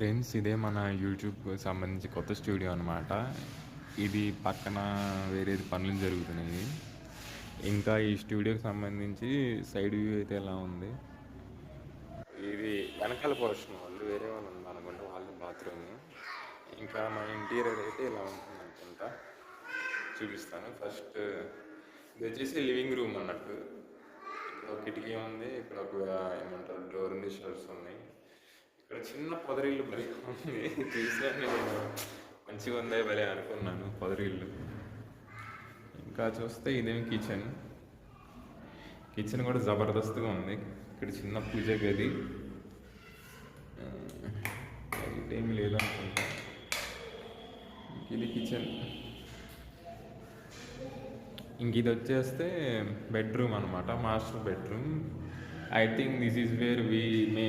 Friends, ఇదే మన YouTube సంబంధించి కొత్త స్టూడియో అనమాట. ఇది పక్కన వేరేది పనులు జరుగుతున్నాయి. ఇంకా ఈ స్టూడియోకి సంబంధించి సైడ్ వ్యూ అయితే ఇలా ఉంది. ఇది వెనకాల పోర్షన్ వాళ్ళు వేరే వాళ్ళు ఉన్నారు అనుకుంటా, వాళ్ళు బాత్రూమ్. ఇంకా మన ఇంటీరియర్ అయితే ఇలా ఉంటుంది అనుకుంటా. చూపిస్తాను. ఫస్ట్ ఇది వచ్చేసి లివింగ్ రూమ్ అన్నట్టు. ఇక్కడ ఒక కిటికీ ఉంది, ఇక్కడ ఒక ఏమంటారు డోర్ ఉంది, షెల్ఫ్స్ ఉన్నాయి. ఇక్కడ చిన్న పొదరిల్లు భలే ఉంది. చూసాను నేను, మంచిగా ఉందే భలే అనుకున్నాను పొదరిల్లు. ఇంకా చూస్తే ఇదేమి కిచెన్. కిచెన్ కూడా జబర్దస్త్గా ఉంది. ఇక్కడ చిన్న పూజ గది, లైట్ ఏమి లేదనుకుంటా. ఇది కిచెన్. ఇంక ఇది వచ్చేస్తే బెడ్రూమ్ అనమాట, master bedroom. I think this is where we may